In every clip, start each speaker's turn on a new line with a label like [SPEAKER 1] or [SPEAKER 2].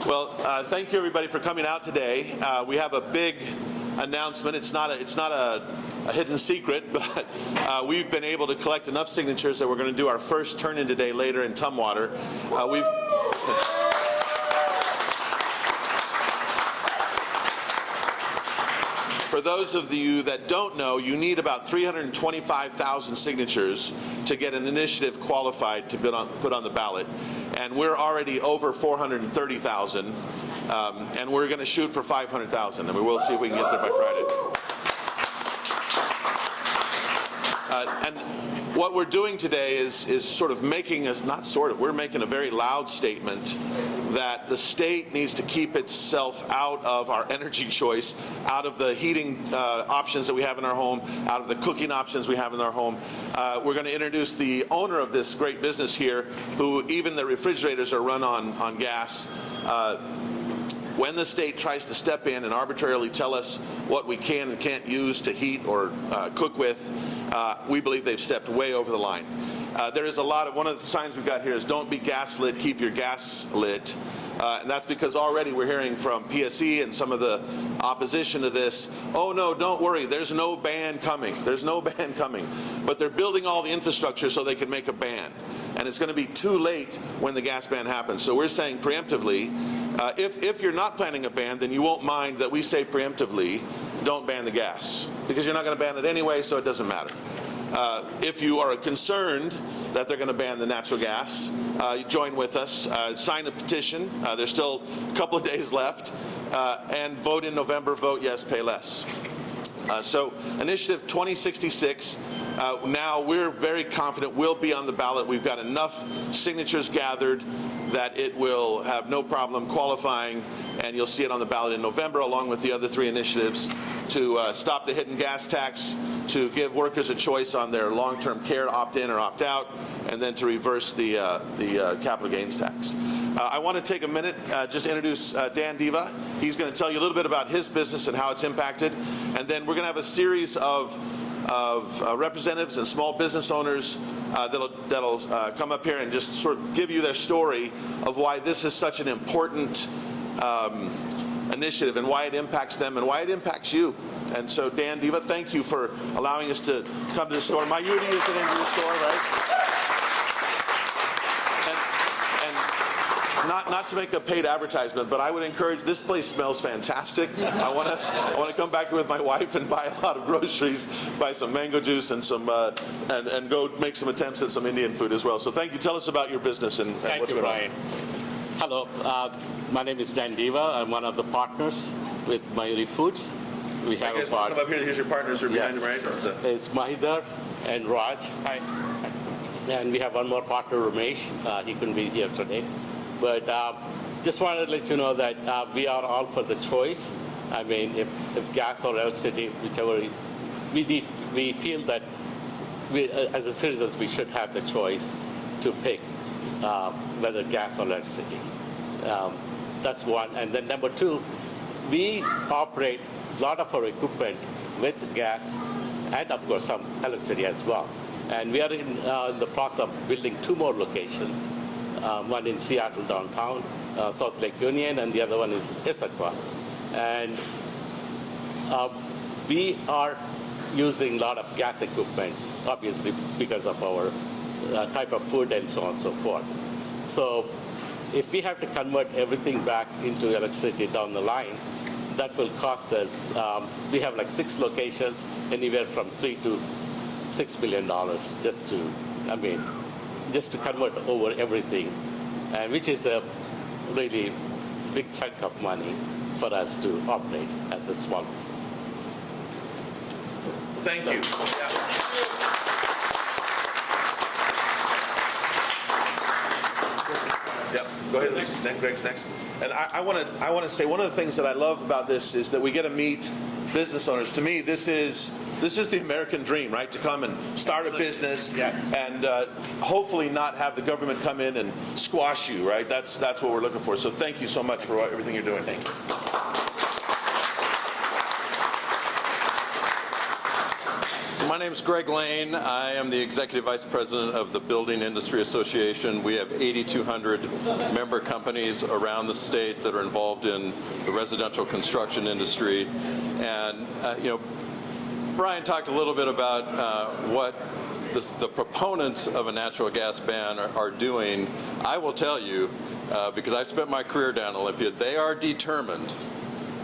[SPEAKER 1] Well, thank you everybody for coming out today. We have a big announcement. It's not a hidden secret, but we've been able to collect enough signatures that we're going to do our first turn-in today later in Tumwater. For those of you that don't know, you need about 325,000 signatures to get an initiative qualified to put on the ballot. And we're already over 430,000, and we're going to shoot for 500,000, and we will see if we can get there by Friday. And what we're doing today is sort of making we're making a very loud statement that the state needs to keep itself out of our energy choice, out of the heating options that we have in our home, out of the cooking options we have in our home. We're going to introduce the owner of this great business here, who even the refrigerators are run on gas. When the state tries to step in and arbitrarily tell us what we can and can't use to heat or cook with, we believe they've stepped way over the line. There is one of the signs we've got here is don't be gas lit, keep your gas lit. And that's because already we're hearing from PSE and some of the opposition to this, oh no, don't worry, there's no ban coming. There's no ban coming. But they're building all the infrastructure so they can make a ban. And it's going to be too late when the gas ban happens. So we're saying preemptively, if you're not planning a ban, then you won't mind that we say preemptively, don't ban the gas. Because you're not going to ban it anyway, so it doesn't matter. If you are concerned that they're going to ban the natural gas, join with us, sign a petition. There's still a couple of days left, and vote in November, vote yes, pay less. So Initiative 2066, now we're very confident will be on the ballot. We've got enough signatures gathered that it will have no problem qualifying, and you'll see it on the ballot in November along with the other three initiatives to stop the hidden gas tax, to give workers a choice on their long-term care opt-in or opt-out, and then to reverse the capital gains tax. I want to take a minute just to introduce Dan Diva. He's going to tell you a little bit about his business and how it's impacted, and then we're going to have a series of representatives and small business owners that'll come up here and just sort of give you their story of why this is such an important initiative and why it impacts them and why it impacts you. And so, Dan Diva, thank you for allowing us to come to the store. Mayuri is the name of the store, right? And not to make a paid advertisement, but I would encourage, this place smells fantastic. I want to come back here with my wife and buy a lot of groceries, buy some mango juice and some and go make some attempts at some Indian food as well. So thank you. Tell us about your business and what's going on.
[SPEAKER 2] Hello, my name is Dan Diva. I'm one of the partners with Mayuri Foods. We have a partner.
[SPEAKER 1] Come up here. Here's your partners who are behind them, right?
[SPEAKER 2] It's Mahidar and Raj. Hi. And we have one more partner, Ramesh. He couldn't be here today. But just wanted to let you know that we are all for the choice. I mean, if gas or electricity, whichever, we feel that as a citizens, we should have the choice to pick whether gas or electricity. That's one. And then number two, we operate a lot of our equipment with gas and, of course, some electricity as well. And we are in the process of building 2 more locations, one in Seattle downtown, South Lake Union, and the other one is Issaquah. And we are using a lot of gas equipment, obviously, because of our type of food and so on and so forth. So if we have to convert everything back into electricity down the line, that will cost us, we have like 6 locations, anywhere from $3 to $6 million just to convert over everything, and which is a really big chunk of money for us to operate as a small business.
[SPEAKER 1] Thank you. Yep. Go ahead. Greg's next. And I want to say one of the things that I love about this is that we get to meet business owners. To me, this is the American dream, right? To come and start a business, yes, and hopefully not have the government come in and squash you, right? That's what we're looking for. So thank you so much for everything you're doing. Thank you.
[SPEAKER 3] So my name is Greg Lane. I am the Executive Vice President of the Building Industry Association. We have 8,200 member companies around the state that are involved in the residential construction industry. And, Brian talked a little bit about what the proponents of a natural gas ban are doing. I will tell you, because I've spent my career down in Olympia, they are determined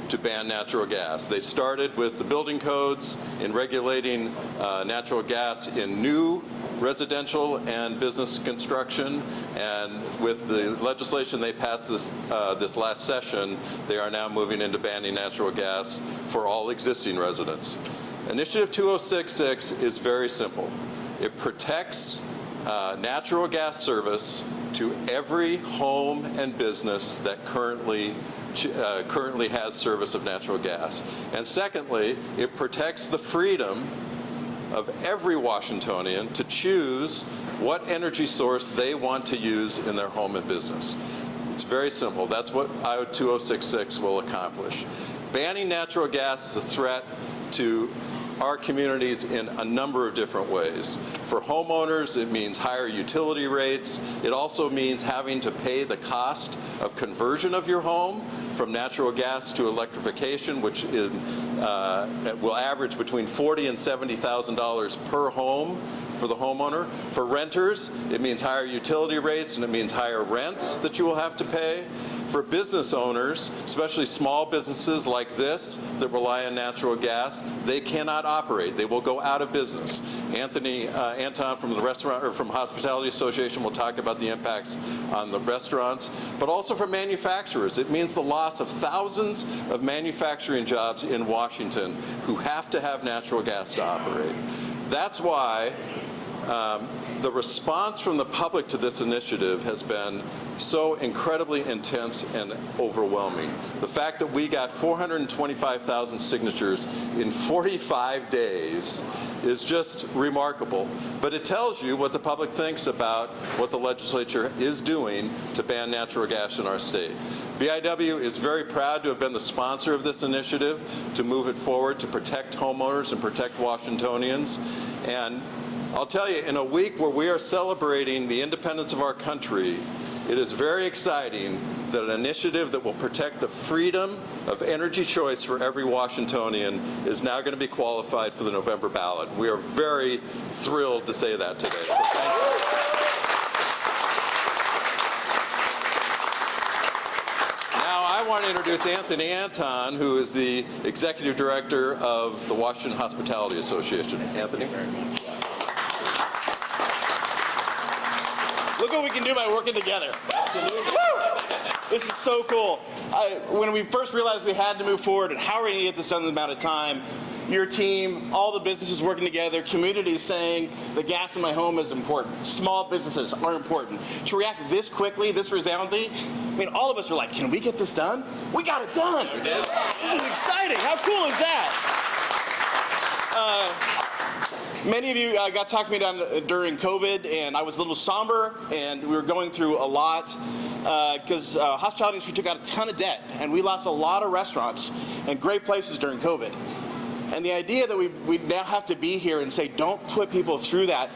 [SPEAKER 3] to ban natural gas. They started with the building codes in regulating natural gas in new residential and business construction, and with the legislation they passed this last session, they are now moving into banning natural gas for all existing residents. Initiative 2066 is very simple. It protects natural gas service to every home and business that currently has service of natural gas. And secondly, it protects the freedom of every Washingtonian to choose what energy source they want to use in their home and business. It's very simple. That's what I-2066 will accomplish. Banning natural gas is a threat to our communities in a number of different ways. For homeowners, it means higher utility rates. It also means having to pay the cost of conversion of your home from natural gas to electrification, which will average between $40,000 and $70,000 per home for the homeowner. For renters, it means higher utility rates and it means higher rents that you will have to pay. For business owners, especially small businesses like this that rely on natural gas, they cannot operate. They will go out of business. Anton from the restaurant or from Hospitality Association will talk about the impacts on the restaurants, but also for manufacturers. It means the loss of thousands of manufacturing jobs in Washington who have to have natural gas to operate. That's why the response from the public to this initiative has been so incredibly intense and overwhelming. The fact that we got 425,000 signatures in 45 days is just remarkable. But it tells you what the public thinks about what the legislature is doing to ban natural gas in our state. BIW is very proud to have been the sponsor of this initiative, to move it forward, to protect homeowners and protect Washingtonians. And I'll tell you, in a week where we are celebrating the independence of our country, it is very exciting that an initiative that will protect the freedom of energy choice for every Washingtonian is now going to be qualified for the November ballot. We are very thrilled to say that today. So thank you. Now I want to introduce Anthony Anton, who is the Executive Director of the Washington Hospitality Association. Anthony?
[SPEAKER 4] Look what we can do by working together. Absolutely. This is so cool. When we first realized we had to move forward and how are we going to get this done in the amount of time, your team, all the businesses working together, communities saying the gas in my home is important. Small businesses are important. To react this quickly, this resoundingly, I mean, all of us are like, can we get this done? We got it done. This is exciting. How cool is that? Many of you got to talk to me during COVID, and I was a little somber, and we were going through a lot because hospitality industry took out a ton of debt, and we lost a lot of restaurants and great places during COVID. And the idea that we now have to be here and say, don't put people through that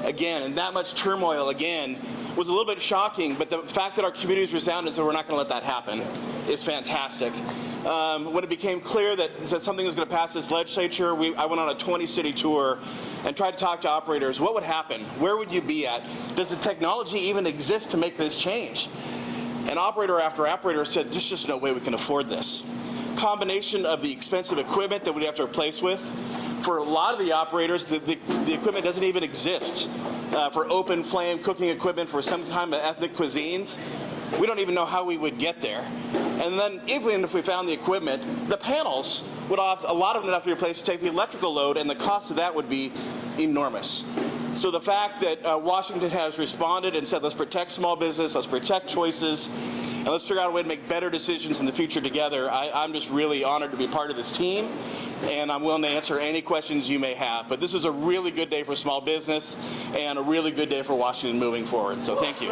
[SPEAKER 4] again, and that much turmoil again, was a little bit shocking, but the fact that our communities resounded and said we're not going to let that happen is fantastic. When it became clear that something was going to pass this legislature, I went on a 20-city tour and tried to talk to operators. What would happen? Where would you be at? Does the technology even exist to make this change? And operator after operator said, there's just no way we can afford this. Combination of the expensive equipment that we'd have to replace with. For a lot of the operators, the equipment doesn't even exist. For open flame cooking equipment for some kind of ethnic cuisines, we don't even know how we would get there. And then even if we found the equipment, the panels would a lot of them would have to be replaced to take the electrical load, and the cost of that would be enormous. So the fact that Washington has responded and said, let's protect small business, let's protect choices, and let's figure out a way to make better decisions in the future together, I'm just really honored to be part of this team, and I'm willing to answer any questions you may have. But this is a really good day for small business and a really good day for Washington moving forward. So thank you.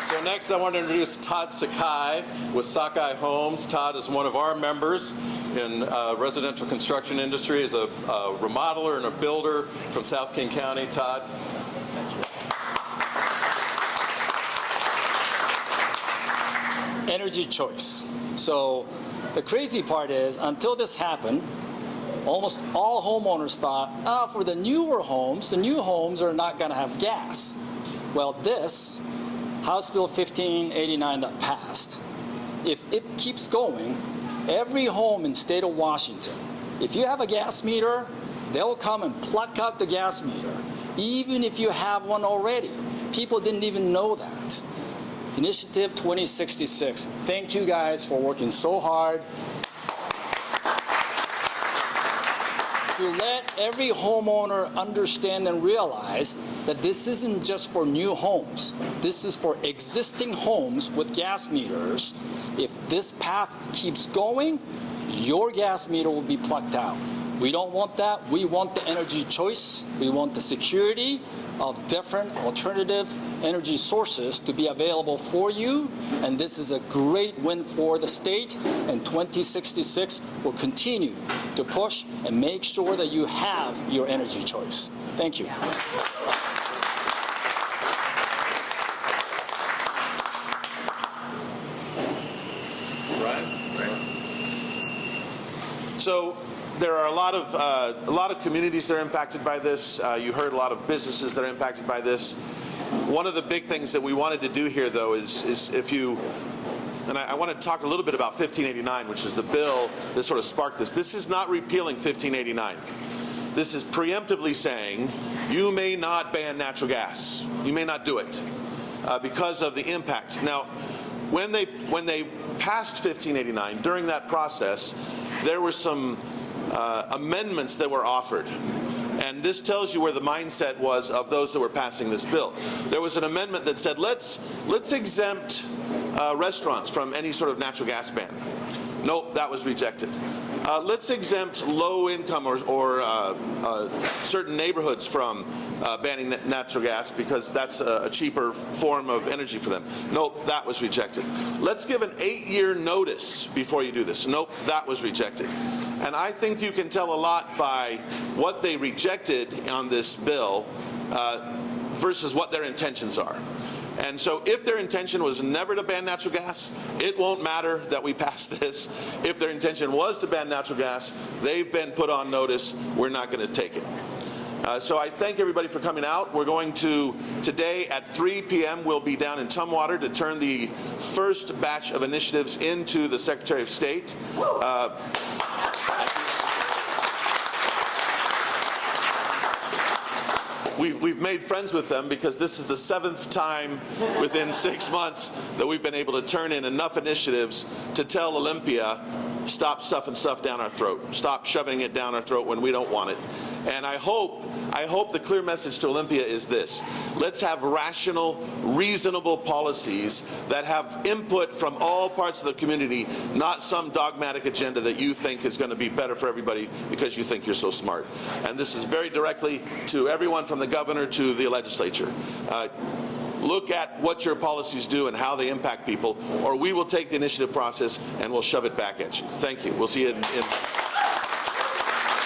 [SPEAKER 3] So next I want to introduce Todd Sakai with Sakai Homes. Todd is one of our members in residential construction industry. He's a remodeler and a builder from South King County. Todd.
[SPEAKER 5] Energy choice. So the crazy part is, until this happened, almost all homeowners thought, for the newer homes, the new homes are not going to have gas. Well, this House Bill 1589 that passed, if it keeps going, every home in state of Washington, if you have a gas meter, they'll come and pluck out the gas meter, even if you have one already. People didn't even know that. Initiative 2066. Thank you guys for working so hard to let every homeowner understand and realize that this isn't just for new homes. This is for existing homes with gas meters. If this path keeps going, your gas meter will be plucked out. We don't want that. We want the energy choice. We want the security of different alternative energy sources to be available for you. And this is a great win for the state. And 2066 will continue to push and make sure that you have your energy choice. Thank you.
[SPEAKER 1] So there are a lot of communities that are impacted by this. You heard a lot of businesses that are impacted by this. One of the big things that we wanted to do here, though, is if you, and I want to talk a little bit about 1589, which is the bill that sort of sparked this. This is not repealing 1589. This is preemptively saying you may not ban natural gas. You may not do it because of the impact. Now, when they passed 1589, during that process, there were some amendments that were offered. And this tells you where the mindset was of those that were passing this bill. There was an amendment that said, let's exempt restaurants from any sort of natural gas ban. Nope, that was rejected. Let's exempt low income or certain neighborhoods from banning natural gas because that's a cheaper form of energy for them. Nope, that was rejected. Let's give an 8-year notice before you do this. Nope, that was rejected. And I think you can tell a lot by what they rejected on this bill versus what their intentions are. And so if their intention was never to ban natural gas, it won't matter that we pass this. If their intention was to ban natural gas, they've been put on notice. We're not going to take it. So I thank everybody for coming out. We're going to, today at 3 p.m., we'll be down in Tumwater to turn the first batch of initiatives into the Secretary of State. We've made friends with them because this is the 7th time within 6 months that we've been able to turn in enough initiatives to tell Olympia, stop stuffing stuff down our throat. Stop shoving it down our throat when we don't want it. And I hope the clear message to Olympia is this. Let's have rational, reasonable policies that have input from all parts of the community, not some dogmatic agenda that you think is going to be better for everybody because you think you're so smart. And this is very directly to everyone from the governor to the legislature. Look at what your policies do and how they impact people, or we will take the initiative process and we'll shove it back at you. Thank you. We'll see you in